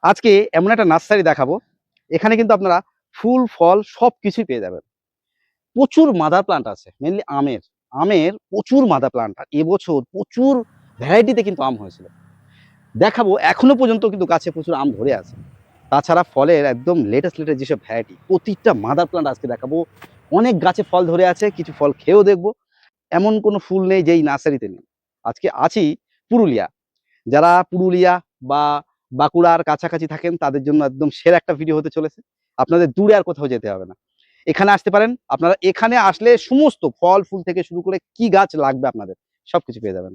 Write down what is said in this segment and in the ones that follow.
আজকে এমন একটা নার্সারি দেখাবো, এখানে কিন্তু আপনারা ফুল ফল সবকিছুই পেয়ে যাবেন। প্রচুর মাদার প্লান্ট আছে, মেনলি আমের আমের প্রচুর মাদার প্লান্ট। আর এবছর প্রচুর ভ্যারাইটিতে কিন্তু আম হয়েছিল। দেখাবো, এখনো পর্যন্ত কিন্তু গাছে প্রচুর আম ধরে আছে। তাছাড়া ফলের একদম লেটেস্ট যেসব ভ্যারাইটি, প্রতিটা মাদার প্লান্ট আজকে দেখাবো। অনেক গাছে ফল ধরে আছে, কিছু ফল খেয়েও দেখবো। এমন কোনো ফুল নেই যেই নার্সারিতে নেই। আজকে আছি পুরুলিয়া। যারা পুরুলিয়া বা বাঁকুড়ার কাছাকাছি থাকেন তাদের জন্য একদম সেরা একটা ভিডিও হতে চলেছে। আপনাদের দূরে আর কোথাও যেতে হবে না, এখানে আসতে পারেন। আপনারা এখানে আসলে সমস্ত ফল ফুল থেকে শুরু করে কি গাছ লাগবে আপনাদের সবকিছু পেয়ে যাবেন।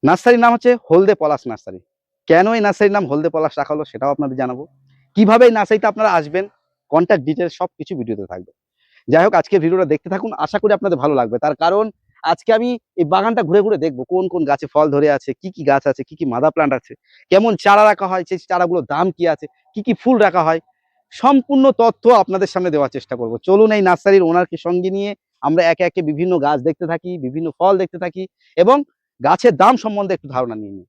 নার্সারির নাম হচ্ছে হলদে পলাশ নার্সারি। কেন এই নার্সারির নাম হলদে পলাশ রাখা হলো সেটাও আপনাদের জানাবো। কিভাবে এই নার্সারিতে আপনারা আসবেন, কন্ট্যাক্ট ডিটেলস সবকিছু ভিডিওতে থাকবে। যাই হোক, আজকে ভিডিওটা দেখতে থাকুন, আশা করি আপনাদের ভালো লাগবে। তার কারণ আজকে আমি এই বাগানটা ঘুরে ঘুরে দেখবো কোন কোন গাছে ফল ধরে আছে, কি কি গাছ আছে, কি কি মাদার প্লান্ট আছে, কেমন চারা রাখা হয়, সেই চারাগুলোর দাম কি আছে, কি কি ফুল রাখা হয়, সম্পূর্ণ তথ্য আপনাদের সামনে দেওয়ার চেষ্টা করব। চলুন এই নার্সারির ওনারকে সঙ্গে নিয়ে আমরা একে একে বিভিন্ন গাছ দেখতে থাকি, বিভিন্ন ফল দেখতে থাকি এবং গাছের দাম সম্বন্ধে একটু ধারণা নিয়ে নিই।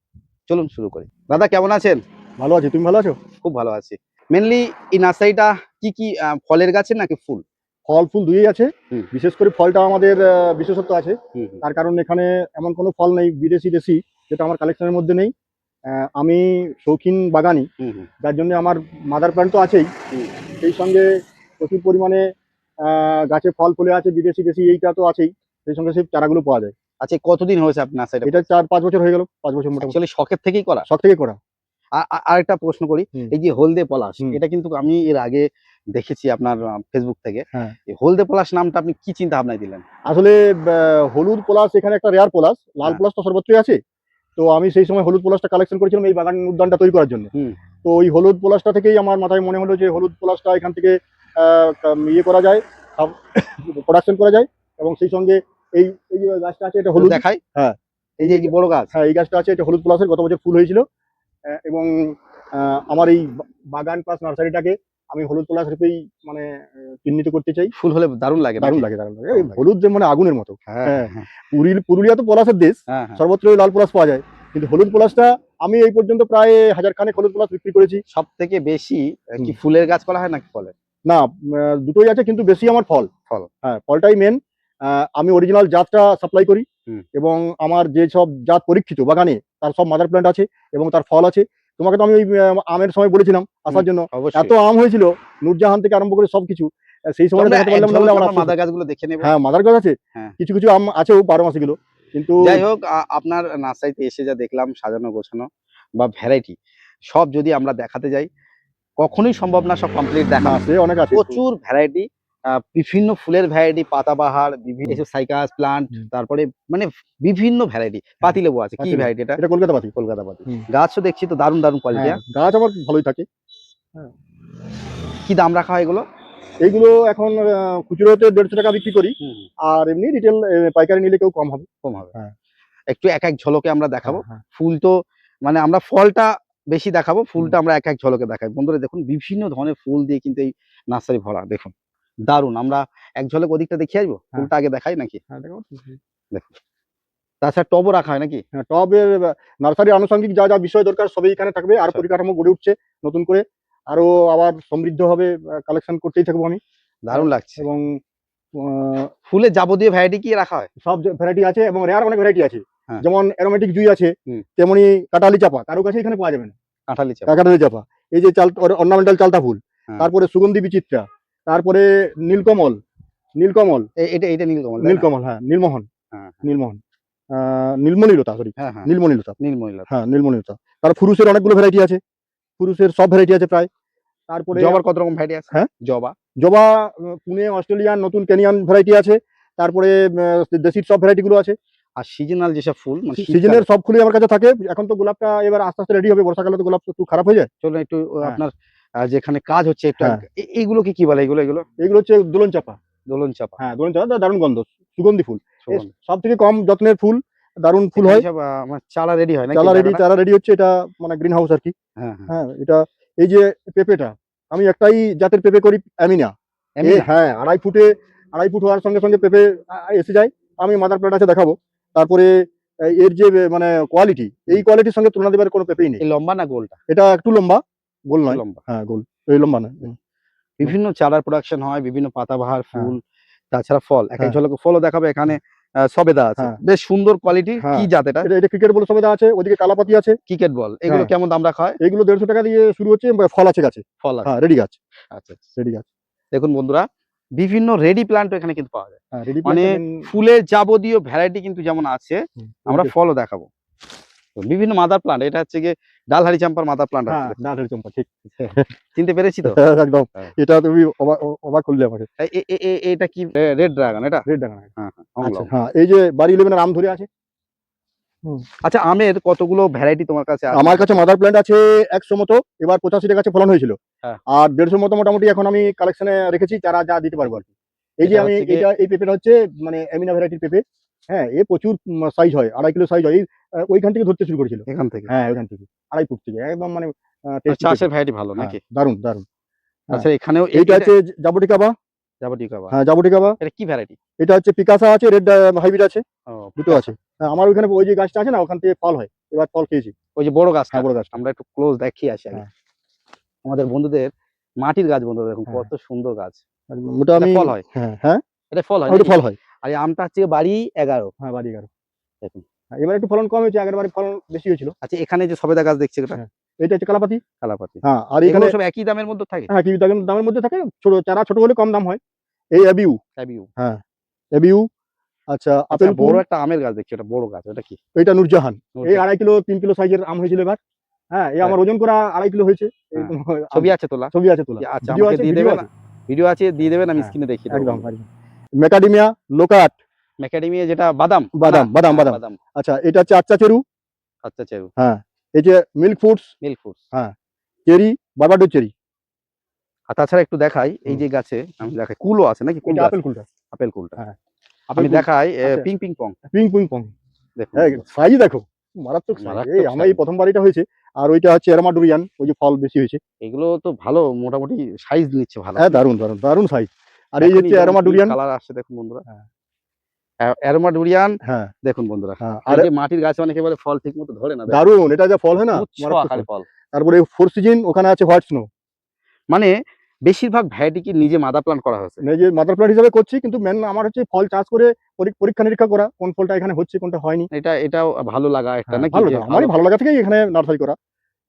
চলুন শুরু করি। দাদা কেমন আছেন? ভালো আছি, তুমি ভালো আছো? খুব ভালো আছি। মেনলি এই নার্সারিটা কি কি ফলের গাছের নাকি ফুল? ফল ফুল দুইই আছে। হুম। বিশেষ করে ফলটা আমাদের বিশেষত্ব আছে। হুম হুম। তার কারণ এখানে এমন কোনো ফল নেই বিদেশি দেশি যেটা আমার কালেকশনের মধ্যে নেই। আমি শৌখিন বাগানি, হুম হুম। যার জন্য আমার মাদার প্ল্যান্ট তো আছেই। হুম। সেই সঙ্গে প্রচুর পরিমাণে গাছে ফল ফুলে আছে, বিদেশি দেশি এইটা তো আছেই। সেই সঙ্গে সেই চারাগুলো পাওয়া যায়। আচ্ছা, কতদিন হয়েছে আপনি নার্সারিটা? এটা 4-5 বছর হয়ে গেল, 5 বছর মোটামুটি। অ্যাকচুয়ালি শখের থেকেই করা? শখ থেকে করা। আরেকটা প্রশ্ন করি, হুম। এই যে হলদে পলাশ, হুম। এটা কিন্তু আমি এর আগে দেখেছি আপনার ফেসবুক থেকে। হ্যাঁ, এই হলদে পলাশ নামটা আপনি কি চিন্তা ভাবনায় দিলেন? আসলে হলুদ পলাশ এখানে একটা রেয়ার পলাশ, লাল হ্যাঁ। পলাশ তো সর্বত্রই আছে। তো আমি সেই সময় হলুদ পলাশটা কালেকশন করেছিলাম এই বাগান উদ্যানটা তৈরি করার জন্য। হুম। তো ওই হলুদ পলাশটা থেকেই আমার মাথায় মনে হলো যে হলুদ পলাশটা এখান থেকে ইয়ে করা যায়, প্রোডাকশন করা যায়। এবং সেই সঙ্গে এই এই যে গাছটা আছে এটা হলুদ। দেখাই। হ্যাঁ, এই যে বড় গাছ। হ্যাঁ, এই গাছটা আছে, এটা হলুদ পলাশের, গত বছর ফুল হয়েছিল। এবং আমার এই বাগান প্লাস নার্সারিটাকে আমি হলুদ পলাশ রূপেই মানে চিহ্নিত করতে চাই। ফুল হলে দারুণ লাগে, দারুণ নাকি? লাগে, দারুণ লাগে। এই দারুণ লাগে। হলুদ যে মানে আগুনের মতো। হ্যাঁ হ্যাঁ, হ্যাঁ হ্যাঁ। পুরুলিয়া তো পলাশের দেশ, হ্যাঁ হ্যাঁ। সর্বত্রই লাল পলাশ পাওয়া যায়। কিন্তু হলুদ পলাশটা আমি এই পর্যন্ত প্রায় 1000 খানেক হলুদ পলাশ বিক্রি করেছি। সব থেকে বেশি কি হুম। ফুলের গাছ করা হয় নাকি ফলের? না, দুটোই আছে, কিন্তু বেশি আমার ফল। ফল। হ্যাঁ, ফলটাই মেন। আমি অরিজিনাল জাতটা সাপ্লাই করি। হুম। এবং আমার যে সব জাত পরীক্ষিত বাগানে তার সব মাদার প্ল্যান্ট আছে এবং তার ফল আছে। তোমাকে তো আমি ওই আমের সময় বলেছিলাম আসার জন্য। এত অবশ্যই। আম হয়েছিল, নূরজাহান থেকে আরম্ভ করে সবকিছু। সেই তো সময়টা আমরা দেখাতে এক পারলাম না ঝলক বলে আমার আমরা আফসোস মাদার হচ্ছে। গাছগুলো দেখে নেব। হ্যাঁ, মাদার গাছ আছে। হ্যাঁ। কিছু কিছু আম আছেও 12 মাসি গুলো। কিন্তু যাই হোক, আপনার নার্সারিতে এসে যা দেখলাম সাজানো গোছানো বা ভ্যারাইটি, সব যদি আমরা দেখাতে যাই কখনোই সম্ভব না সব কমপ্লিট না, দেখানো। সে অনেক আছে। প্রচুর ভ্যারাইটি, বিভিন্ন ফুলের ভ্যারাইটি, পাতাবাহার, বিভিন্ন এসব সাইকাস প্লান্ট, হুম। তারপরে মানে বিভিন্ন ভ্যারাইটি। পাতিলেবু আছে, কি ভ্যারাইটি এটা? এটা কলকাতা পাতি। কলকাতা পাতি। হুম। গাছও দেখছি তো দারুণ দারুণ কোয়ালিটি। হ্যাঁ, গাছ আমার ভালোই থাকে। হ্যাঁ। কি দাম রাখা হয় এগুলো? এইগুলো এখন খুচরোতে 150 টাকা বিক্রি করি। হুম, আর এমনি রিটেল পাইকারি নিলে কেউ কম হবে। কম হবে। হ্যাঁ। একটু এক এক ঝলকে আমরা দেখাবো। হ্যাঁ, হ্যাঁ। ফুল তো মানে আমরা ফলটা বেশি দেখাবো, হুম। ফুলটা আমরা এক এক ঝলকে দেখাই। বন্ধুরা দেখুন, বিভিন্ন ধরনের ফুল দিয়ে কিন্তু এই নার্সারি ভরা। দেখুন দারুণ। আমরা এক ঝলক ওদিকটা দেখিয়ে আসবো, হ্যাঁ। ফুলটা আগে দেখাই নাকি? হ্যাঁ, দেখো। দেখুন, তাছাড়া টবও রাখা হয় নাকি? হ্যাঁ, টবের নার্সারির আনুষঙ্গিক যা যা বিষয় দরকার সবই এখানে থাকবে। আর সব। পরিকাঠামো গড়ে উঠছে নতুন করে। আরো আবার সমৃদ্ধ হবে, কালেকশন করতেই থাকবো আমি। দারুণ লাগছে। এবং ফুলের যাবতীয় ভ্যারাইটি কি রাখা হয়? সব ভ্যারাইটি আছে এবং রেয়ার অনেক ভ্যারাইটি আছে। হ্যাঁ। যেমন অ্যারোমেটিক জুই আছে, হুম। তেমনি কাটালি চাপা কারো কাছে এখানে পাওয়া যাবে না। কাঁঠালি চাপ। কাটালি চাপা, এই যে অর্নামেন্টাল চালতা ফুল, হ্যাঁ। তারপরে সুগন্ধি বিচিত্রা, তারপরে নীলকমল, এটা নীলকমল, তাই না? নীলকমল, হ্যাঁ, নীলমোহন, হ্যাঁ নীলমোহন, নীলমণিলতা, সরি, হ্যাঁ হ্যাঁ। নীলমণিলতা। নীলমণিলতা। হ্যাঁ, নীলমণিলতা। তার ফুরুষের অনেকগুলো ভ্যারাইটি আছে, ফুরুষের সব ভ্যারাইটি আছে প্রায়। তারপরে জবার কত রকম ভ্যারাইটি আছে? হ্যাঁ, জবা। জবা পুনে অস্ট্রেলিয়ান, নতুন কেনিয়ান ভ্যারাইটি আছে। তারপরে দেশির সব ভ্যারাইটি গুলো আছে। আর সিজনাল যেসব ফুল মানে সিজনের সব ফুলই আমার কাছে থাকে। এখন তো গোলাপটা এবার আস্তে আস্তে রেডি হবে, বর্ষাকালে তো গোলাপ একটু খারাপ হয়ে যায়। চলুন একটু হ্যাঁ। আপনার যেখানে কাজ হচ্ছে একটু হ্যাঁ। এইগুলোকে কি বলে? এগুলো এগুলো হচ্ছে দোলন চাপা। দোলন চাপা। হ্যাঁ, দোলন চাপা দারুণ গন্ধ, সুগন্ধি ফুল। সুগন্ধি। সব থেকে কম যত্নের ফুল, দারুণ ফুল হয়। সব আমার চারা রেডি হয় নাকি? চারা রেডি হচ্ছে, এটা মানে গ্রিন হাউস আর কি। হ্যাঁ হ্যাঁ। হ্যাঁ, এটা এই যে পেঁপেটা, আমি একটাই জাতের পেঁপে করি, অ্যামিনা। হ্যাঁ, 2.5 ফুট হওয়ার সঙ্গে সঙ্গে পেঁপে এসে যায়। আমি মাদার প্ল্যান্ট আছে দেখাবো। তারপরে এর যে মানে কোয়ালিটি, এই কোয়ালিটির সঙ্গে তুলনা দেবার কোনো পেপেই নেই। এই লম্বা না গোলটা? এটা একটু লম্বা, গোল নয়। লম্বা। হ্যাঁ গোল, এই লম্বা নয়। বিভিন্ন চারার প্রোডাকশন হয়, বিভিন্ন পাতাবাহার হ্যাঁ। ফুল, তাছাড়া ফল। এক এক হ্যাঁ। ঝলকে ফলও দেখাবে। এখানে সবেদা আছে, হ্যাঁ। বেশ সুন্দর কোয়ালিটি। হ্যাঁ। কি জাত এটা? এটা ক্রিকেট বল সবেদা আছে, ওদিকে কালাপাতি আছে। Cricket ball. এগুলো হ্যাঁ। কেমন দাম রাখা হয়? এগুলো 150 টাকা দিয়ে শুরু হচ্ছে, ফল আছে গাছে। ফল আছে। হ্যাঁ রেডি গাছ, আচ্ছা, রেডি গাছ। দেখুন বন্ধুরা, বিভিন্ন রেডি প্ল্যান্টও এখানে কিন্তু পাওয়া যায়। হ্যাঁ রেডি মানে ফুলের যাবতীয় ভ্যারাইটি কিন্তু যেমন আছে, আমরা ফলও দেখাবো। তো বিভিন্ন মাদার প্লান্ট, এটা হচ্ছে গিয়ে ডালহারি চাম্পার মাদার প্লান্ট হ্যাঁ আছে। ডালের চম্পা, ঠিক। চিনতে পেরেছি তো? একদম। হ্যাঁ। এটা তুমি অবাক করলে আমাকে। এটা কি রেড ড্রাগন? এটা রেড ডাঙা। হ্যাঁ, আচ্ছা হ্যাঁ, এই যে বাড়ি 11 আম ধরে আছে। আচ্ছা, আমের কতগুলো ভ্যারাইটি তোমার কাছে আছে? আমার কাছে মাদার প্ল্যান্ট আছে 100 মতো, এবার 85টা গাছে ফলন হয়েছিল। হ্যাঁ। আর 150 মতো মোটামুটি এখন আমি কালেকশনে রেখেছি, চারা যা দিতে পারবো আর কি। এই যে এটা আমি হচ্ছে গিয়ে- এটা এই পেঁপেটা হচ্ছে মানে এমিনা ভ্যারাইটির পেঁপে। হ্যাঁ, এ প্রচুর সাইজ হয়, 2.5 কিলো সাইজ হয়। এই ওইখান থেকে ধরতে শুরু করেছিল। এখান থেকে? হ্যাঁ ওইখান থেকে 2.5 ফুট থেকে একদম মানে tasty চাষের পেঁপে। ভ্যারাইটি ভালো হ্যাঁ, নাকি? দারুণ দারুণ। আচ্ছা, এখানেও এইটা হচ্ছে জাবুটিকাবা। জাবটিকাবা। হ্যাঁ জাবুটিকাবা। এটা কি ভ্যারাইটি? এটা হচ্ছে পিকাসা আছে, রেড হাইব্রিড আছে, ও, দুটো আছে। হ্যাঁ, আমার ওইখানে ওই যে গাছটা আছে না, ওখান থেকে ফল হয়, এবার ফল খেয়েছি। ওই যে বড় গাছটা। হ্যাঁ বড় গাছটা। আমরা একটু ক্লোজ দেখিয়ে আসি আগে। হ্যাঁ। আমাদের বন্ধুদের মাটির গাছ, বন্ধুরা দেখুন হ্যাঁ। কত সুন্দর গাছ। ওটা আমি এটা ফল হয়? হ্যাঁ হ্যাঁ এটা ফল হয় ওটা নাকি? ফল হয়। আর এই আমটা হচ্ছে বাড়ি 11। হ্যাঁ বাড়ি 11। দেখুন। হ্যাঁ, এবার একটু ফলন কম হয়েছে, আগের বারে ফলন বেশি হয়েছিল। আচ্ছা, এখানে যে সবেদা গাছ দেখছি এটা হ্যাঁ। এটা হচ্ছে কালাপাতি। কালাপাতি। হ্যাঁ, আর এগুলো এখানে সব একই দামের মধ্যে থাকে? হ্যাঁ কি দামের মধ্যে থাকে, ছোট চারা ছোট হলে কম দাম হয়। এই অ্যাবিউ। ক্যাবিউ। হ্যাঁ অ্যাবিউ। আচ্ছা আচ্ছা, আপেল বড় কুল। একটা আমের গাছ দেখছি, এটা বড় গাছ, এটা কি? এটা নূরজাহান। এই নূরজাহান। 2.5 কিলো 3 কিলো সাইজের আম হয়েছিল এবার। হ্যাঁ, এই আমার ওজন করা 2.5 কিলো হয়েছে। হ্যাঁ। এরকম ছবি আছে তোলা? ছবি আছে তোলা। আচ্ছা, ভিডিও আমাকে আছে, দিয়ে ভিডিও দেবেন? আছে। ভিডিও আছে, দিয়ে দেবেন, আমি হ্যাঁ, স্ক্রিনে দেখিয়ে দেবো। একদম একদম। Macadamia loquat. ম্যাকাডেমিয়া যেটা বাদাম? বাদাম, না? বাদাম, হ্যাঁ, বাদাম। বাদাম। আচ্ছা এটা হচ্ছে আচ্ছা চেরু। আচ্ছা, চেরু। হ্যাঁ, এই যে milk foods, milk fruits. Cherry, Barbados cherry. আর তাছাড়া একটু দেখাই, এই যে গাছে আমি দেখাই কুলও আছে নাকি? কুল এটা গাছ? আপেল কুলটা। আপেল কুলটা। হ্যাঁ, আমি দেখাই আচ্ছা। Ping ping pong. Ping ping pong. দেখুন, হ্যাঁ, সাইজ দেখো, মারাত্মক সাইজ। মারাত্মক এই আমার এই size। প্রথমবার এটা হয়েছে। আর ওইটা হচ্ছে এরমা ডুরিয়ান, ওই যে ফল বেশি হয়েছে। এগুলো তো ভালো, মোটামুটি সাইজ নিচ্ছে ভালো। হ্যাঁ দারুণ দারুণ দারুণ সাইজ। আর এই হচ্ছে এরমা ডুরিয়ান। কালার আসছে দেখুন বন্ধুরা। হ্যাঁ। Aroma durian. হ্যাঁ দেখুন বন্ধুরা, হ্যাঁ। আর আর যে মাটির গাছে অনেকে বলে ফল ঠিক মতো ধরে না, দেখুন। দারুণ, এটা যা ফল হয় না, গুচ্ছ মারাত্মক আকারে ফল। ফল। তারপরে ফোর সিজন ওখানে আছে হোয়াইট স্নো। মানে বেশিরভাগ ভ্যারাইটি কি নিজে মাদার প্লান্ট করা হয়েছে? এই যে মাদার প্লান্ট হিসাবে করছি, কিন্তু মেন আমার হচ্ছে ফল চাষ করে পরীক্ষা নিরীক্ষা করা, কোন ফলটা এখানে হচ্ছে কোনটা হয়নি। এটাও ভালো লাগা একটা নাকি? ভালো যে লাগা, আমারই ভালো লাগা থেকেই এখানে নার্সারি করা।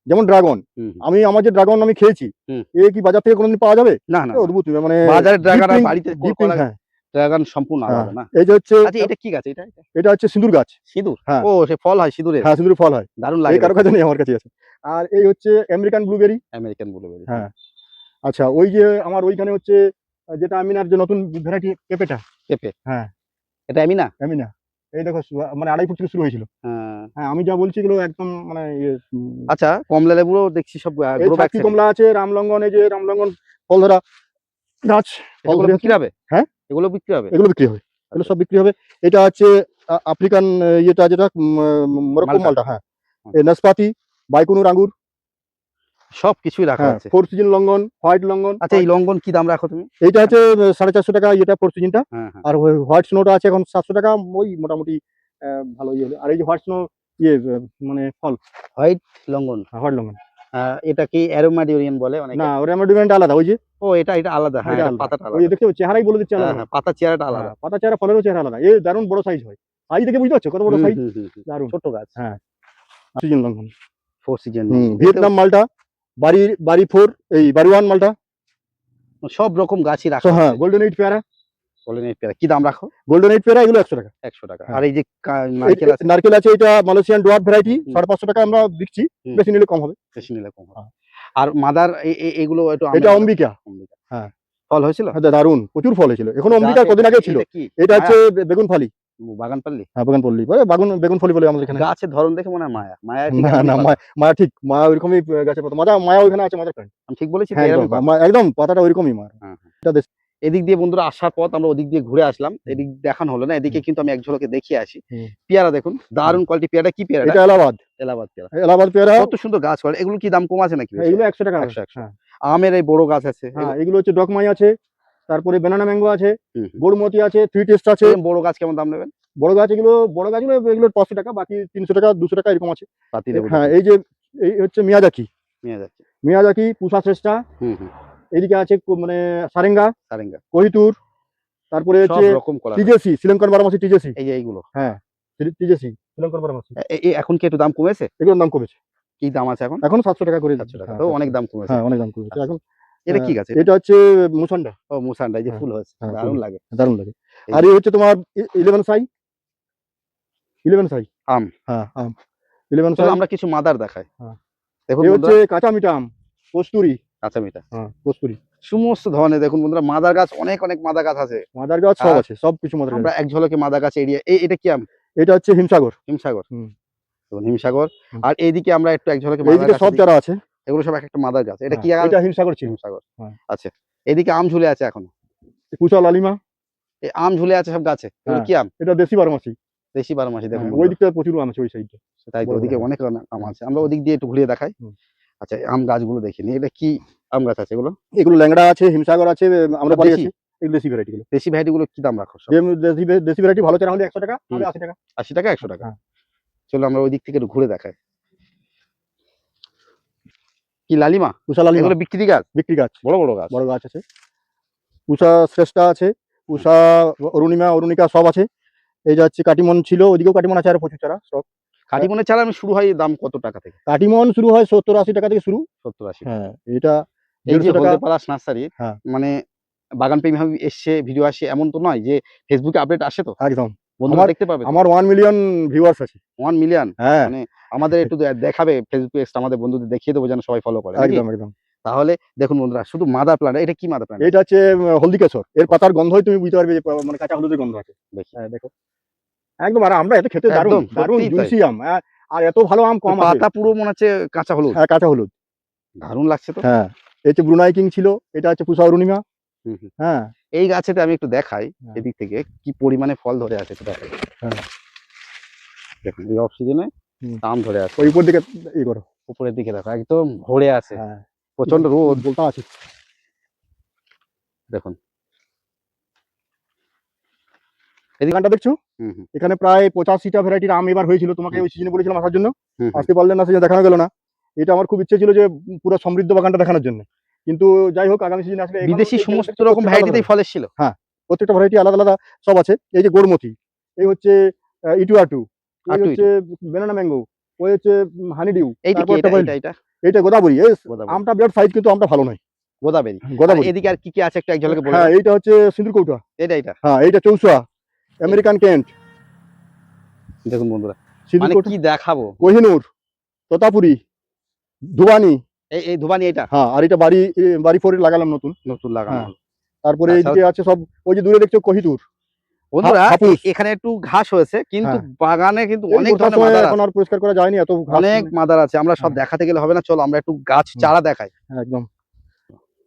যেমন ড্রাগন, হুম, আমার যে ড্রাগন আমি খেয়েছি, হুম। এ কি বাজার থেকে কোনোদিন পাওয়া যাবে? না না, অদ্ভুত মানে বাজারের ড্রাগন আর ডিপ বাড়িতে ডিপ করা হ্যাঁ ড্রাগন সম্পূর্ণ হ্যাঁ। আলাদা না? এই যে হচ্ছে আচ্ছা, এটা কি গাছ? এটা এটা হচ্ছে সিঁদুর গাছ। সিঁদুর? হ্যাঁ। ও, সে ফল হয় সিঁদুরের? হ্যাঁ সিঁদুর ফল হয়। দারুণ এই লাগে কারো দেখতে। কাছে নেই, আমার কাছে আছে। আর এই হচ্ছে আমেরিকান ব্লুবেরি। American blueberry. হ্যাঁ। আচ্ছা ওই যে আমার ওইখানে হচ্ছে যেটা আমিনার যে নতুন ভ্যারাইটি পেঁপেটা। পেঁপে। হ্যাঁ। এটা আমিনা? আমিনা। এই দেখো মানে 2.5 ফুট থেকে শুরু হয়েছিল। হ্যাঁ। হ্যাঁ, আমি যা বলছি এগুলো একদম মানে আচ্ছা, কমলা লেবুরও দেখছি সব এই গ্রো ব্যাগ ছাতকি কমলা আছে, রামলঙ্গন, এই যে রামলঙ্গন ফল ধরা গাছ। ফল এগুলো ধরে বিক্রি হবে? হ্যাঁ? এগুলো বিক্রি হবে? এগুলো বিক্রি হবে, এগুলো সব বিক্রি হবে। এটা হচ্ছে আফ্রিকান ইয়েটা যেটা মরক্কো মালটা। মালটা। হ্যাঁ, এই নাশপাতি, বাইকুনুর আঙ্গুর। সব কিছুই রাখা হ্যাঁ, আছে। ফোর সিজন লঙ্ঘন, হোয়াইট লঙ্ঘন। আচ্ছা, এই লঙ্ঘন কি দাম রাখো তুমি? এইটা হচ্ছে 450 টাকা, এটা ফোর সিজনটা। হ্যাঁ, হ্যাঁ। আর হোয়াইট স্নোটা আছে এখন 700 টাকা, ওই মোটামুটি ভালো ইয়ে হলো। আর এই যে হোয়াইট স্নো ইয়ে মানে ফল, হোয়াইট লঙ্ঘন। হোয়াইট লঙ্ঘন। এটা কি অ্যারোমাডিওরিয়ান বলে অনেকে? না, ওর আমার ডিমান্ড আলাদা, ওই যে ও, এটা আলাদা। হ্যাঁ, ওইটা এটা আলাদা। পাতাটা ওই যে আলাদা। দেখছো চেহারাই বলে দিচ্ছে হ্যাঁ, আলাদা। হ্যাঁ, পাতার চেহারাটা আলাদা। হ্যাঁ, পাতা চেহারা, ফলেরও চেহারা আলাদা। এই দারুণ বড় সাইজ হয়, সাইজ দেখে বুঝতে পারছো কত বড় সাইজ। দারুণ ছোট গাছ। হ্যাঁ, সিজন লঙ্ঘন। Four season. ভিয়েতনাম মালটা, বাড়ি 4, এই বাড়ি 1 মালটা। সব রকম গাছই রাখা তো হ্যাঁ, আছে। গোল্ডেন 8 পেয়ারা। বলেন এই পেয়ারা কি দাম রাখো? গোল্ডেন 8 পেয়ারা এগুলো 100 টাকা। 100 টাকা। হ্যাঁ। আর এই যে নারকেল আছে? নারকেল আছে, এটা মালয়েশিয়ান ডোয়ার্ফ ভ্যারাইটি, 550 টাকা আমরা বিকছি, হুম। বেশি নিলে কম হবে। বেশি নিলে কম হবে। হ্যাঁ। আর মাদার এগুলো একটু এটা অম্বিকা। অম্বিকা। হ্যাঁ। ফল হয়েছিল? হ্যাঁ দারুণ, প্রচুর ফল হয়েছিল। এখন অম্বিকা গাছে কদিন আগে ছিল। এটা কি? এটা হচ্ছে বেগুন ফালি। বাগান পাল্লি? হ্যাঁ, বেগুন পল্লী, বেগুন ফলি বলে আমাদের এখানে। গাছের ধরন দেখে মনে হয় মায়া। মায়া ঠিক না এরকমই না, পাতা। মায়া ঠিক, মায়া ওইরকমই গাছের পাতা। মায়া ওইখানে আছে, মাদার প্ল্যান্ট। আমি ঠিক বলেছি তো? হ্যাঁ এরকমই একদম, পাতা। একদম পাতাটা ওইরকমই মায়া। হ্যাঁ, হ্যাঁ। এটা দেশ। এদিক দিয়ে বন্ধুরা আসার পথ আমরা ওদিক দিয়ে ঘুরে আসলাম। এদিক দেখানো হলো না, এদিকে কিন্তু আমি এক ঝলকে দেখিয়ে আসি। হুম। পেয়ারা দেখুন, দারুণ কোয়ালিটি পেয়ারা। কি পেয়ারা? এটা এলাহাবাদ। এলাহাবাদ পেয়ারা। এলাহাবাদ পেয়ারা। কত সুন্দর গাছ করে। এগুলো কি দাম কম আছে নাকি? এগুলো 100 টাকা। 100। হ্যাঁ। আমের এই বড় গাছ আছে। হ্যাঁ, এগুলো হচ্ছে ডকমাই আছে, তারপরে ব্যানানা ম্যাঙ্গো আছে, হুম। গোড়মতি আছে, থ্রি টেস্ট আছে। এরকম বড় গাছ কেমন দাম নেবেন? বড় গাছগুলো এগুলো 500 টাকা, বাকি 300 টাকা 200 টাকা এরকম আছে। পাতি লেবু হ্যাঁ, দেখুন, এই যে এই হচ্ছে মিয়াজাকি, নিয়ে যাচ্ছে। পুষা শ্রেষ্ঠা, হুম হুম। এদিকে আছে মানে সারেঙ্গা, সারেঙ্গা কোহিতুর, তারপরে সব হচ্ছে রকম কলা গাছ। টিজেসি, শ্রীলঙ্কান বারামাসি টিজেসি। এই যে এইগুলো হ্যাঁ, টিজেসি শ্রীলঙ্কান বারামাসি, এখন কি একটু দাম কমেছে? এগুলোর দাম কমেছে, কি দাম আছে এখন? এখন 700 টাকা করে 700 টাকা, হ্যাঁ, তো 700 অনেক টাকা। দাম কমেছে। হ্যাঁ, অনেক দাম কমেছে আচ্ছা, এখন। এটা কি গাছ এটা? এটা হচ্ছে মুসান্ডা। ও মুসান্ডা, এই যে হ্যাঁ, ফুল হয়েছে, হ্যাঁ, দারুণ লাগে। দারুণ লাগে। এই আর এই হচ্ছে তোমার 11 সাই, 11 সাই আম। হ্যাঁ, আম 11 চলো সাই। আমরা কিছু মাদার দেখাই। হ্যাঁ, দেখুন এই বন্ধুরা, হচ্ছে কাঁচা মিঠা আম, কস্তুরি। কাঁচা মিঠা, হ্যাঁ, কস্তুরি। সমস্ত ধরনের দেখুন বন্ধুরা, মাদার গাছ অনেক অনেক মাদার গাছ আছে। মাদার গাছ সব আর আছে, সব কিছু মাদার গাছ আমরা আছে। এক ঝলকে মাদার গাছ এরিয়া, এটা কি আম? এটা হচ্ছে হিমসাগর। হিমসাগর। হুম। দেখুন হিমসাগর। হুম। আর এইদিকে আমরা একটু এক ঝলকে মাদার এইদিকে গাছ সব দেখি। চারা আছে। এগুলো সব এক একটা মাদার গাছ। এটা হ্যাঁ, কি গাছ? এটা হিমসাগর ছিল। হিমসাগর। হ্যাঁ। আচ্ছা, এদিকে আম ঝুলে আছে এখন। কুচা লালিমা। এই আম ঝুলে আছে সব গাছে, এগুলো হ্যাঁ, কি আম? এটা দেশি বারমাসি। দেশি বারোমাসি। দেখুন হ্যাঁ, ওই বন্ধুরা, দিকটা প্রচুর আম আছে, ওই সাইডে তাই তো বড় বড়। ওদিকে হ্যাঁ। অনেক আম আছে, আমরা ওদিক দিয়ে একটু ঘুরিয়ে দেখাই। হুম। আচ্ছা, আম গাছগুলো দেখিনি, এটা কি আম গাছ আছে এগুলো? এগুলো ল্যাংড়া আছে, হিমসাগর আছে, আমরা সব বাড়ি দেশি? আছে। এগুলো দেশি ভ্যারাইটি গুলো। দেশি ভ্যারাইটি গুলো কি দাম রাখো সব? দেশি ভ্যারাইটি ভালো চারা হলে 100 টাকা, নাহলে 80 টাকা। 80 টাকা, 100 টাকা। হ্যাঁ। চলো আমরা ওই দিক থেকে একটু ঘুরে দেখাই। কি লালিমা? কুচা লালিমা এগুলো বিক্রি গাছ, বিক্রি গাছ, বড় বড় গাছ। বড় গাছ আছে। উষা শ্রেষ্ঠা আছে, উষা অরুণিকা সব আছে। এই যে হচ্ছে কাটিমন ছিল, ওদিকেও কাটিমন আছে, আর প্রচুর চারা সব। কাটিমনের চারা আমি শুরু হয় দাম কত টাকা থেকে? কাটিমন শুরু হয় 70-80 টাকা থেকে শুরু। 70-80 টাকা। হ্যাঁ, এটা এই যে 150 টাকা। হলদে পলাশ নার্সারি, হ্যাঁ, মানে বাগান প্রেমী ভাবে এসছে, ভিডিও আসে এমন তো নয়, যে ফেসবুকে আপডেট আসে তো একদম। বন্ধুরা দেখতে পাবে তো? আমার 1 মিলিয়ন ভিউয়ার্স আছে। 1 মিলিয়ন। হ্যাঁ, মানে আমাদের একটু দেখাবে ফেসবুক পেজটা, আমাদের বন্ধুদের দেখিয়ে দেবো যেন সবাই ফলো করে নাকি? একদম একদম। তাহলে দেখুন বন্ধুরা, শুধু মাদার প্ল্যান্ট, এটা কি মাদার প্ল্যান্ট? এটা হচ্ছে হলদি কেশর, এর পাতার গন্ধই তুমি বুঝতে পারবে যে মানে কাঁচা হলুদের গন্ধ আছে। দেখি হ্যাঁ, দেখো একদম। আর আমরা এত খেতে দারুণ একদম দারুণ সত্যিই তাই। জুসি আম। হ্যাঁ, আর এত ভালো আম কম আছে। পাতা পুরো মনে হচ্ছে কাঁচা হলুদ, হ্যাঁ, কাঁচা হলুদ। দারুণ লাগছে তো। হ্যাঁ, এই হচ্ছে ব্রুনাই কিং ছিল, এটা হচ্ছে পুষা অরুণিমা। হুম, হুম। হ্যাঁ, এই গাছেতে আমি একটু দেখাই হ্যাঁ। এদিক থেকে কি পরিমাণে ফল ধরে আছে সেটা দেখাই। হ্যাঁ। দেখুন এই অফ সিজনে হুম। আম ধরে আছে, ওই উপর দিকে করো। উপরের দিকে দেখো একদম ভরে আছে, হ্যাঁ, প্রচন্ড রোদ। বলতা আছে। দেখুন এখানটা দেখছো, হুম হুম এখানে প্রায় 85টা ভ্যারাইটির আম এবার হয়েছিল। তোমাকে ওই সিজনে বলেছিলাম আসার জন্য, হুম হুম। আসতে পারলেন না, সেজন্য দেখানো গেল না। এটা আমার খুব ইচ্ছে ছিল যে পুরো সমৃদ্ধ বাগানটা দেখানোর জন্য, কিন্তু যাই হোক আগামী সিজনে আসলে বিদেশি সমস্ত রকম ভ্যারাইটিতেই ফল এসেছিল। প্রত্যেকটা ভ্যারাইটি আলাদা আলাদা সব আছে। এই যে গোড়মতি, এই হচ্ছে ইটুয়াটু, এই আটু হচ্ছে ব্যানানা ম্যাঙ্গো, ওই হচ্ছে হানি ডিউ, এইটা কি? তারপর একটা এটা এইটা গোদাবরী। এই গোদাবরী, আমটা বিরাট সাইজ, কিন্তু আমটা ভালো নয়। গোদাবেরি। আর গোদাবরী। এদিকে আর কি কি আছে একটু এক ঝলকে বলে হ্যাঁ, দাও। এইটা হচ্ছে সিঁদুর কৌটা। এটা হ্যাঁ, এইটা চৌসা, আমেরিকান কেন্ট, দেখুন বন্ধুরা, সিঁদুর মানে কৌটা, কি দেখাবো। কোহিনুর, তোতাপুরি, ধুবানি। এই ধুবানি এটা হ্যাঁ, আর এটা বাড়ি ফোরে লাগালাম নতুন। নতুন লাগানো হ্যাঁ। হলো। তারপরে আচ্ছা, এইদিকে আছে সব, ওই যে দূরে দেখছো কোহিতুর। বন্ধুরা হাপুস। এখানে একটু ঘাস হয়েছে, কিন্তু হ্যাঁ। বাগানে কিন্তু এই অনেক বর্ষার ধরনের সময় মাদার এখন আছে, আর পরিষ্কার করা যায়নি, এত ঘাস। অনেক মাদার আছে। আমরা সব হ্যাঁ। দেখাতে গেলে হবে না, চলো আমরা একটু গাছ চারা দেখাই। হ্যাঁ, একদম।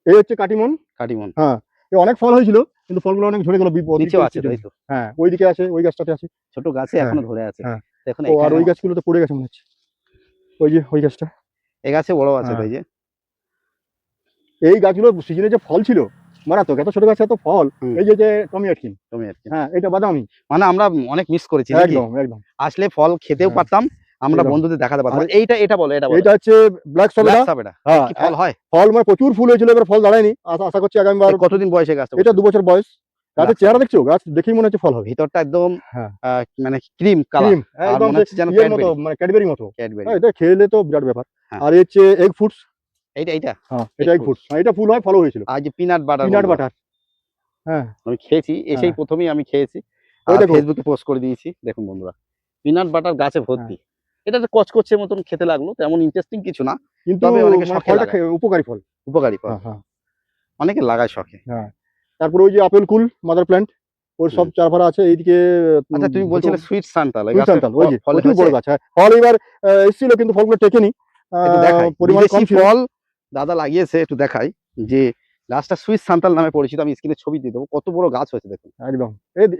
এই হচ্ছে কাটিমন। কাটিমন হ্যাঁ, অনেক ফল হয়েছিল, কিন্তু ফলগুলো অনেক ঝরে গেল। নিচেও আছে তাই তো, হ্যাঁ, ওইদিকে আছে, ওই গাছটাতে আছে। ছোট গাছে হ্যাঁ। এখনো ধরে আছে। হ্যাঁ। দেখুন ও, আর এখানে ওই গাছগুলো তো পড়ে গেছে মনে হচ্ছে, ওই যে ওই গাছটা। এই গাছে বড় আছে হ্যাঁ। তাই যে। এই গাছগুলো সিজনে যে ফল ছিল মারাত্মক, এত ছোট গাছে এত ফল। হুম। এই যে টমি আটকিন। তুমি আর কি, হ্যাঁ, এটা বাদামি। মানে আমরা অনেক মিস করেছি নাকি? একদম একদম। আসলে ফল খেতেও হ্যাঁ। পারতাম, আমরা একদম। বন্ধুদের দেখাতে পারতাম। আর এটা বলো, এটা বলো। এইটা হচ্ছে ব্ল্যাক সবেদা। ব্ল্যাক সাবেদা, হ্যাঁ, কি ফল হয়? ফল মানে প্রচুর ফুল হয়েছিল, এবার ফল দাঁড়ায়নি। আশা করছি আগামীবার। কতদিন বয়সে গাছটা? এটা 2 বছর বয়স। গাছের Black চেহারা দেখছো, গাছ দেখেই মনে হচ্ছে ফল হবে। ভিতরটা একদম হ্যাঁ। মানে ক্রিম কালার, ক্রিম আর একদম, মনে হচ্ছে যেন ইয়ের মতো, মানে ক্যাডবেরি মতো। ক্যাডবেরি। হ্যাঁ, এটা খেলে তো বিরাট ব্যাপার। হ্যাঁ। আর এই হচ্ছে এগ ফুডস। এইটা হ্যাঁ, এটা এগ ফুডস। এটা ফুল হয়, ফলও হয়েছিল। আর যে পিনাট বাটার, পিনাট বাটার। হ্যাঁ। আমি খেয়েছি, এসেই হ্যাঁ। প্রথমেই আমি খেয়েছি, ওই আর দেখো। ফেসবুকে পোস্ট করে দিয়েছি। দেখুন বন্ধুরা, পিনাট বাটার গাছে ভর্তি। এটা তো কচকচের মতন খেতে লাগলো, তেমন ইন্টারেস্টিং কিছু না, কিন্তু তবে অনেকে মানে শখে ফলটা লাগায়। উপকারী ফল। উপকারী ফল, হ্যাঁ, হ্যাঁ, অনেকে লাগায় শখে। হ্যাঁ। তারপরে ওই যে আপেল কুল মাদার প্ল্যান্ট, ওর সব চারপারা আছে। এইদিকে আচ্ছা, তুমি বলছিলে সুইট সান্তাল, সুইট সান্তাল, ওই যে ফল প্রচুর হয়েছে? বড় গাছ। হ্যাঁ, ফল এবার এসেছিল, কিন্তু ফলগুলো টেকেনি, একটু দেখাই, পরিমাণ কম বিদেশি ছিল। ফল দাদা লাগিয়েছে, একটু দেখাই যে গাছটা সুইট সান্তাল নামে পরিচিত। আমি স্ক্রিনে ছবি দিয়ে দেবো, কত বড় গাছ হয়েছে দেখুন। একদম।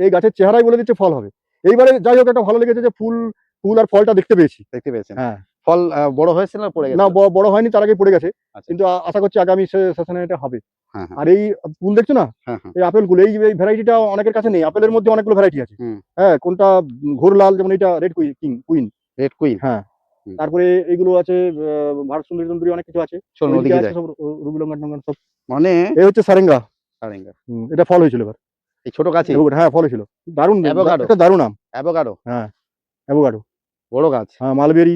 এই গাছের চেহারাই বলে দিচ্ছে ফল হবে। এইবারে যাই হোক, একটা ভালো লেগেছে যে ফুল আর ফলটা দেখতে পেয়েছি। দেখতে পেয়েছেন? হ্যাঁ। ফল বড় হয়েছে না পড়ে গেছে? না, বড় হয়নি, তার আগে পড়ে গেছে। আচ্ছা। কিন্তু আশা করছি আগামী সেশনে এটা হবে। হ্যাঁ, হ্যাঁ। আর এই কুল দেখছো না, হ্যাঁ, হ্যাঁ। এই আপেলগুলো, এই ভ্যারাইটিটা অনেকের কাছে নেই। আপেলের মধ্যে অনেকগুলো ভ্যারাইটি আছে। হুম। হ্যাঁ, কোনটা ঘোর লাল, যেমন এটা রেড কুইন। Red queen. হ্যাঁ, হুম। তারপরে এইগুলো আছে ভারত সুন্দরী টুন্দরী, অনেক কিছু আছে। চলুন ওইদিকে ওদিকে আছে যাই। সব রুবি লঙ্ঘন টঙ্ঘন সব। মানে এই হচ্ছে সারেঙ্গা। সারেঙ্গা। এটা ফল হয়েছিল এবার। এই ছোট গাছই? হ্যাঁ, ফল হয়েছিল। দারুণ, অ্যাভোকাডো। একটা দারুণ আম। অ্যাভোকাডো। হ্যাঁ, অ্যাভোকাডো। বড় গাছ। হ্যাঁ, মালবেরি।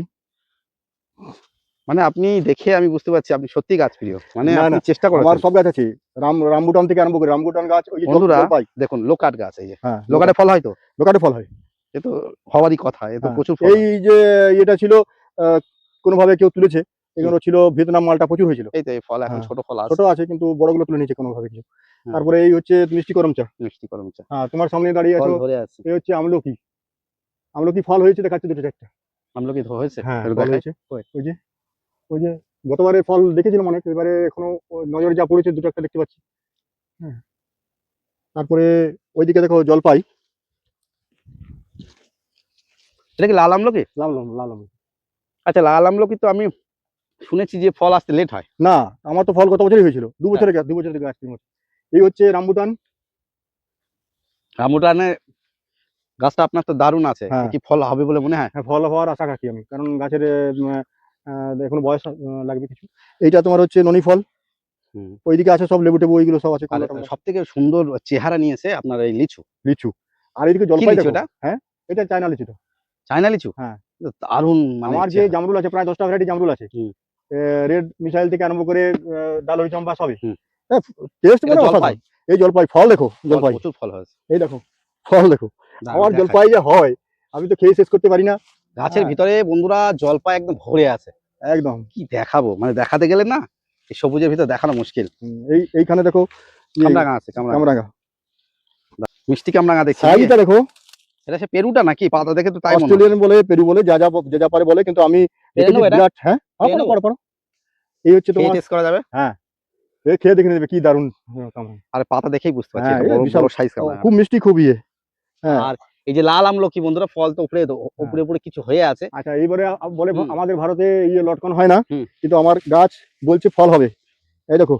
মানে আপনি দেখে আমি বুঝতে পারছি আপনি সত্যিই গাছ প্রিয়। মানে না, আপনি না, চেষ্টা আমার করেছেন। সব গাছ আছে। রামবুটান থেকে আরম্ভ করে রামবুটান গাছ, ওই যে বন্ধুরা জলপাই। দেখুন লোকাট গাছ এই যে। হ্যাঁ, লোকাটে ফল হয় তো? লোকাটে ফল হয়। এ তো হওয়ারই কথা। এ তো হ্যাঁ, প্রচুর ফল এই হয়। যে এটা ছিল কোনোভাবে কেউ তুলেছে। এগুলো ছিল ভিয়েতনাম মালটা, প্রচুর হয়েছিল। এই তো এই ফল এখন হ্যাঁ, ছোট ফল ছোট আছে। আছে কিন্তু বড়গুলো তুলে নিয়েছে কোনোভাবে কিছু। হ্যাঁ, তারপরে এই হচ্ছে মিষ্টি করম চা। মিষ্টি করম চা। হ্যাঁ, তোমার সামনে দাঁড়িয়ে ফল আছো। ধরে আছে। এই হচ্ছে আমলকি। আমলকি ফল হয়েছে, দেখাচ্ছে দুটো চারটা। আমলকি হয়েছে? হ্যাঁ, একটু ফল দেখাই। হয়েছে। কই? ওই যে গতবারে ফল দেখেছিলাম অনেক, এবারে এখনো নজরে যা পড়েছে দুটো একটা দেখতে পাচ্ছি। হ্যাঁ, তারপরে ওইদিকে দেখো জলপাই। এটা কি লাল আমলকি? লাল লাল লাল আম। আচ্ছা লাল আমলকি তো আমি শুনেছি যে ফল আসতে লেট হয়। না, আমার তো ফল গত বছরই হয়েছিল। দু হ্যাঁ। বছরের গাছ, 2 বছরের গাছ। 3 বছর। এই হচ্ছে রামবুটান। রামবুটানের গাছটা আপনার তো দারুণ আছে। এ হ্যাঁ, কি ফল হবে বলে মনে হয়? হ্যাঁ, ফল হওয়ার আশা রাখি আমি, কারণ গাছের এখনো বয়স লাগবে কিছু। এইটা তোমার হচ্ছে ননি ফল। হুম। ওইদিকে আছে সব লেবু টেবু, ওইগুলো সব আছে, আর কমলা টমলা। সবথেকে সুন্দর চেহারা নিয়েছে আপনার এই লিচু। লিচু। আর এইদিকে কি জলপাই লিচু দেখো। এটা? হ্যাঁ, এটা চায়না লিচুটা। চায়না লিচু? হ্যাঁ, এ তো দারুণ মানে আমার যে চেহারা। জামরুল আছে প্রায় 10টা ভ্যারাইটি জামরুল আছে। হুম, রেড মিসাইল থেকে আরম্ভ করে ডালহরি চম্পা সবই। হুম। টেস্ট এটা মানে জলপাই? অসাধারণ। এই জলপাই, ফল দেখো ফল জলপাই। প্রচুর ফল হয়েছে। এই দেখো ফল দেখো। দাঁড়ান আমার দেখাই। জলপাই যে হয়, আমি তো খেয়ে শেষ করতে পারি না। গাছের হ্যাঁ, ভিতরে বন্ধুরা জলপাই একদম ভরে আছে। একদম। কি দেখাবো? মানে দেখাতে গেলে না এই সবুজের ভিতর দেখানো মুশকিল। এইখানে দেখো কামরাঙা আছে, কামরাঙা। কামরাঙা। মিষ্টি কামরাঙা দেখছি নাকি? সাইজটা দেখো। এটা সে পেরুটা নাকি? পাতা দেখে তো তাই মনে হচ্ছে। অস্ট্রেলিয়ান বলে, পেরু বলে, যা পারে বলে, কিন্তু আমি পেরে দেখেছি নেবো এটা? বিরাট। হ্যাঁ, পেরে পড়ো নেবো? পড়ো পড়ো। এই হচ্ছে খেয়ে তোমার। টেস্ট করা যাবে? হ্যাঁ, খেয়ে দেখে নেবে কি দারুণ। কামরাঙা। আর পাতা দেখেই বুঝতে পারছি হ্যাঁ, এটা এই বড় বিশাল। বড় সাইজ কামরাঙা। খুব মিষ্টি, খুব ইয়ে। হ্যাঁ। আর এই যে লাল আমলকি বন্ধুরা ফল তো উপরে হ্যাঁ। উপরে উপরে কিছু হয়ে আছে। আচ্ছা, এইবারে বলে হুম, আমাদের ভারতে ইয়ে লটকন হয় না, হুম। কিন্তু আমার গাছ বলছে ফল হবে। এই দেখো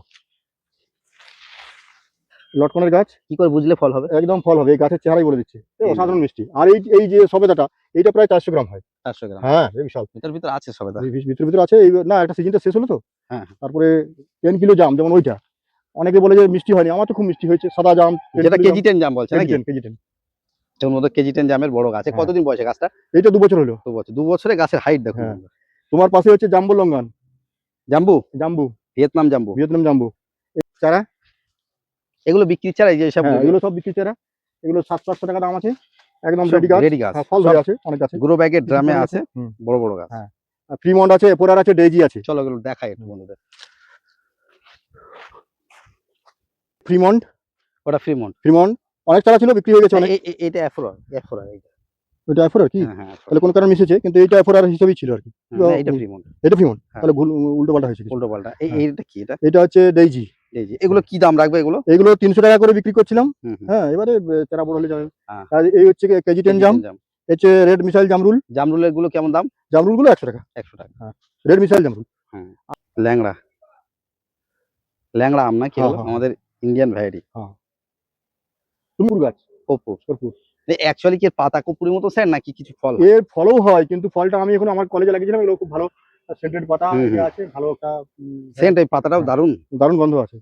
লটকনের গাছ, কি করে বুঝলে ফল হবে? একদম ফল হবে। এই গাছের চেহারাই বলে দিচ্ছে। এই অসাধারণ মিষ্টি। আর এই এই যে সবেদাটা, এইটা প্রায় 400 গ্রাম হয়। 400 গ্রাম। হ্যাঁ, এই বিশাল। এটার ভিতর আছে সবেদা। এই ভিতরে ভিতরে আছে। এই না, একটা সিজনটা শেষ হলো তো। হ্যাঁ, তারপরে 10 কিলো জাম, যেমন ওইটা অনেকে বলে যে মিষ্টি হয়নি, আমার তো খুব মিষ্টি হয়েছে। সাদা জাম 10 যেটা কিলো জাম। কেজি 10 জাম বলছে কেজি নাকি? 10, কেজি 10। এর মধ্যে কেজি 10 জামের বড় গাছ। হ্যাঁ, কতদিন বয়সে গাছটা? এইটা 2 বছর হলো। 2 বছর। 2 বছরে গাছের হাইট দেখুন হ্যাঁ, বন্ধুরা। তোমার পাশে হচ্ছে জাম্বো লঙ্ঘন। জাম্বু? জাম্বু, ভিয়েতনাম জাম্বু। ভিয়েতনাম জাম্বু। চারা। এগুলো বিক্রির চারা এই যে হ্যাঁ, সবগুলো এগুলো সব বিক্রি চারা। এগুলো 700-800 টাকা দাম আছে। একদম সব রেডি গাছ। রেডি গাছ। হ্যাঁ, ফল সব ধরে আছে, অনেক আছে। গ্রো ব্যাগের বিক্রি ড্রামে করে আছে গেছে। হুম। বড় বড় গাছ। হ্যাঁ, ফ্রিমন্ড আছে, এপোরার আছে, ডেইজি আছে। চলো এগুলো দেখাই একটু বন্ধুদের। ফ্রিমন্ড। ওটা ফ্রিমন্ট। ফ্রিমন্ড অনেক চারা ছিল, বিক্রি হয়ে গেছে অনেক। এটা অ্যাফোরা, অ্যাফোরা এইটা। ওইটা এফোরার কি? হ্যাঁ, হ্যাঁ, অ্যাফোরা। তাহলে কোন কারণে মিশেছে, কিন্তু এইটা এফোরার হিসেবেই ছিল আর কি। না এটা ফ্রিমন্ট। এটা ফ্রিমন্ড। হ্যাঁ। তাহলে ভুল, উল্টো পাল্টা হয়েছে কিছু। উল্টো পাল্টা। হ্যাঁ। এইটা কি এটা? এটা হচ্ছে ডেইজি। এই যে এগুলো কি দাম রাখবে এগুলো? এগুলো 300 টাকা করে বিক্রি করছিলাম। হুম, হুম। হ্যাঁ, এবারে চারা বড় হলে যাবে। হ্যাঁ। আর এই হচ্ছে কেজি 10 জাম। জাম। হচ্ছে রেড মিসাইল জামরুল। জামরুলের গুলো কেমন দাম? জামরুল গুলো 100 টাকা। 100 টাকা। হ্যাঁ, রেড মিসাইল জামরুল। হুম। ল্যাংড়া। ল্যাংড়া আম না কি হ্যাঁ, হলো? হ্যাঁ, আমাদের ইন্ডিয়ান ভ্যারাইটি। হ্যাঁ। তুমুর গাছ। কর্পূর। কর্পূর। অ্যাকচুয়ালি কি এর পাতা কর্পূরের মতো স্যার নাকি কিছু ফল হয়? এর ফলও হয়, কিন্তু ফলটা আমি এখন আমার কলেজে লাগিয়েছিলাম, এগুলো খুব ভালো সেন্টেড পাতা। হুম, ইয়ে হুম। আছে, ভালো একটা সেন্ট এই পাতাটাও হ্যাঁ, দারুণ। দারুণ গন্ধ আছে।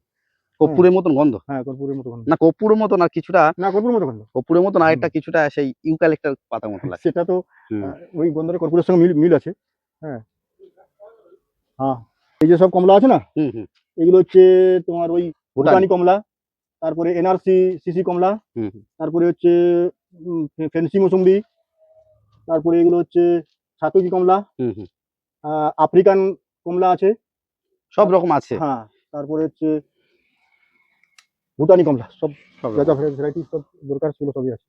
কর্পূরের মতন গন্ধ। হ্যাঁ, কর্পূরের মতো গন্ধ। না কর্পূরের মতন আর কিছুটা না, কর্পূরের মতো গন্ধ। কর্পূরের মতন আরেকটা কিছুটা সেই ইউক্যালিপটাস পাতার মতো লাগে। সেটা তো হুম। ওই গন্ধটা কর্পূরের সঙ্গে মিল আছে। হ্যাঁ, হ্যাঁ। এই যে সব কমলা আছে না, হুম, হুম। এগুলো হচ্ছে তোমার ওই ভুটানি। ভুটানি কমলা। তারপরে এনআরসি সিসি কমলা। হুম, হুম। তারপরে হচ্ছে ফেন্সি মৌসুম্বি। তারপরে এগুলো হচ্ছে সাতুকি কমলা। হুম, হুম। আফ্রিকান কমলা আছে। সব রকম আছে। হ্যাঁ, তারপরে হচ্ছে ভুটানি কমলা। সব সব যা যা রকম। ভ্যারাইটি সব দরকার ছিল সবই আছে।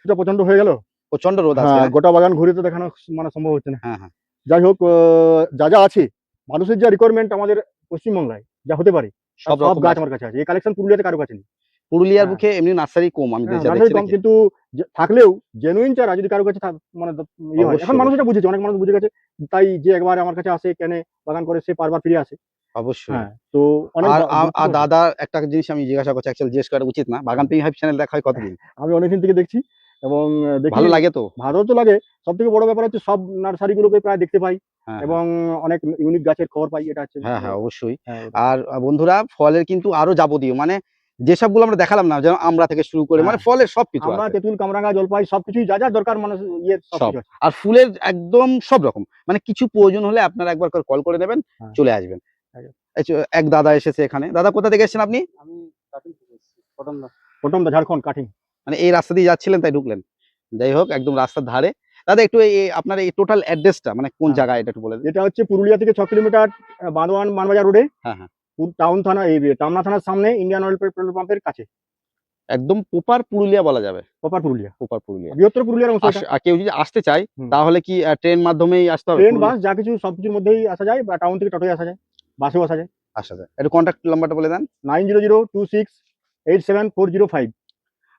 এটা প্রচন্ড হয়ে গেল। প্রচন্ড রোদ আজকে হ্যাঁ, না? গোটা বাগান ঘুরে তো দেখানো মানে সম্ভব হচ্ছে না। হ্যাঁ, হ্যাঁ। যাই হোক, যা যা আছে, মানুষের যা রিকোয়ারমেন্ট আমাদের পশ্চিমবাংলায় যা হতে পারে, সব সব রকম গাছ আছে। আমার কাছে আছে। এই কালেকশন পুরুলিয়াতে কারো কাছে নেই। পুরুলিয়ার হ্যাঁ। বুকে এমনি নার্সারি কম, আমি হ্যাঁ, যা নার্সারি দেখছি কম, নাকি? কিন্তু থাকলেও জেনুইন চারা যদি কারো কাছে মানে ইয়ে হয়, এখন অবশ্যই, মানুষ অবশ্যই, এটা বুঝেছে, অনেক মানুষ বুঝে গেছে, তাই যে একবার আমার কাছে আসে কেনে বাগান করে সে বারবার ফিরে আসে। অবশ্যই। হ্যাঁ, তো অনেক আর গুরুত্বপূর্ণ। দাদা, একটা জিনিস আমি জিজ্ঞাসা করছি, অ্যাকচুয়ালি জিজ্ঞেস করা উচিত না, বাগান প্রেমী হাইপ চ্যানেল দেখা হয় কতদিন? আমি অনেকদিন থেকে দেখছি এবং দেখি ভালো লাগে তো? ভালো তো লাগে। সবথেকে বড় ব্যাপার হচ্ছে সব নার্সারিগুলোকে প্রায় দেখতে পাই হ্যাঁ, হ্যাঁ। এবং অনেক ইউনিক গাছের খবর পাই। এটা হচ্ছে হ্যাঁ, হ্যাঁ, অবশ্যই। হ্যাঁ, ওটাই। আর বন্ধুরা, ফলের কিন্তু আরো যাবতীয়, মানে যেসবগুলো আমরা দেখালাম না, যেমন আমড়া থেকে শুরু করে, মানে হ্যাঁ, ফলের সবকিছু আমরা আছে। তেঁতুল, কামরাঙা, জলপাই সবকিছুই যা দরকার মানুষ সব। সবকিছু আছে। আর ফুলের একদম সব রকম। মানে কিছু প্রয়োজন হলে আপনারা একবার করে কল করে নেবেন, হ্যাঁ, চলে আসবেন। একদম। এই যে এক দাদা এসেছে এখানে। দাদা কোথা থেকে এসেছেন আপনি? আমি কাটিং থেকে এসেছি পটমদা। প্রথমটা ঝাড়খণ্ড কাটিং। মানে এই রাস্তা দিয়ে যাচ্ছিলেন তাই ঢুকলেন। যাই হোক, একদম রাস্তার ধারে। দাদা একটু আপনার এই টোটাল অ্যাড্রেসটা মানে কোন হ্যাঁ, জায়গায় এটা একটু বলে দিন? এটা হচ্ছে পুরুলিয়া থেকে 6 কিলোমিটার বান্দোয়ান মানবাজার রোডে, হ্যাঁ, হ্যাঁ। টাউন থানা, এই টামনা থানার সামনে ইন্ডিয়ান অয়েল পেট্রোল পাম্পের কাছে। একদম প্রপার পুরুলিয়া বলা যাবে। প্রপার পুরুলিয়া। প্রপার পুরুলিয়া। বৃহত্তর পুরুলিয়ার অংশ এটা। কেউ যদি আসতে চায় হুম। তাহলে কি ট্রেন মাধ্যমেই আসতে হবে? ট্রেন, বাস পুরুলিয়া যা কিছু সবকিছুর মধ্যেই আসা যায়, বা টাউন থেকে টোটোয় আসা যায়, বাসেও আসা যায়। আসা যায়। একটু কনট্যাক্ট নাম্বারটা বলে দেন। 9002687405।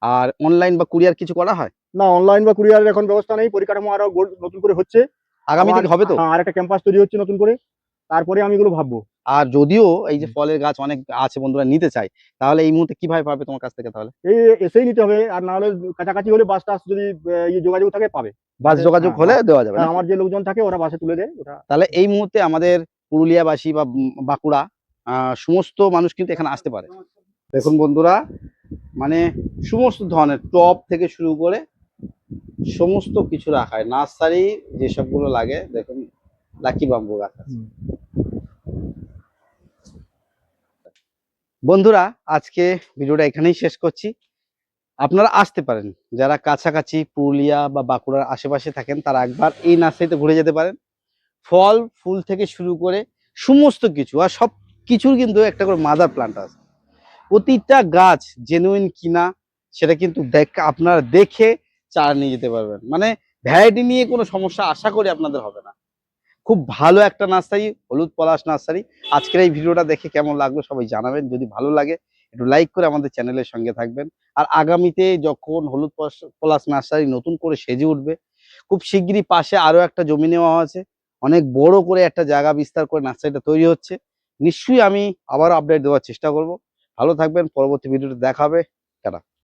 আর অনলাইন বা কুরিয়ার কিছু করা হয়? না, অনলাইন বা কুরিয়ারের এখন ব্যবস্থা নেই। পরিকাঠামো আরো নতুন করে হচ্ছে। আগামী আবার থেকে হবে তো? হ্যাঁ, আরেকটা ক্যাম্পাস তৈরি হচ্ছে নতুন করে। তারপরে আমি এগুলো ভাববো। আর যদিও এই যে হুম। ফলের গাছ অনেক আছে বন্ধুরা নিতে চায়, তাহলে এই মুহূর্তে কিভাবে পাবে তোমার কাছ থেকে তাহলে? এই এসেই নিতে হবে, আর না হলে কাছাকাছি হলে বাস টাস যদি যোগাযোগ থাকে পাবে। বাস যোগাযোগ হ্যাঁ, হলে দেওয়া যাবে হ্যাঁ, নাকি? আমার যে লোকজন থাকে ওরা বাসে তুলে দেয় ওটা। তাহলে এই মুহূর্তে আমাদের পুরুলিয়াবাসী বা বাঁকুড়া সমস্ত মানুষ কিন্তু এখানে আসতে পারে। দেখুন বন্ধুরা, মানে সমস্ত ধরনের টব থেকে শুরু করে সমস্ত কিছু রাখা হয়। নার্সারি যেসবগুলো লাগে, দেখুন লাকি বাম্বু গাছ আছে। হুম। বন্ধুরা, আজকে ভিডিওটা এখানেই শেষ করছি। আপনারা আসতে পারেন, যারা কাছাকাছি পুরুলিয়া বা বাঁকুড়ার আশেপাশে থাকেন তারা একবার এই নার্সারিতে ঘুরে যেতে পারেন। ফল ফুল থেকে শুরু করে সমস্ত কিছু, আর সব কিছুর কিন্তু একটা করে মাদার প্লান্ট আছে। প্রতিটা গাছ জেনুইন কিনা সেটা কিন্তু আপনারা দেখে চারা নিয়ে যেতে পারবেন। মানে ভ্যারাইটি নিয়ে কোনো সমস্যা আশা করি আপনাদের হবে না। খুব ভালো একটা নার্সারি, হলুদ পলাশ নার্সারি। আজকের এই ভিডিওটা দেখে কেমন লাগলো সবাই জানাবেন। যদি ভালো লাগে একটু লাইক করে আমাদের চ্যানেলের সঙ্গে থাকবেন। আর আগামীতে যখন হলুদ পলাশ নার্সারি নতুন করে সেজে উঠবে, খুব শিগগিরই পাশে আরো একটা জমি নেওয়া আছে, অনেক বড় করে একটা জায়গা বিস্তার করে নার্সারিটা তৈরি হচ্ছে। নিশ্চয়ই আমি আবার আপডেট দেওয়ার চেষ্টা করব। ভালো থাকবেন, পরবর্তী ভিডিওতে দেখা হবে। টাটা।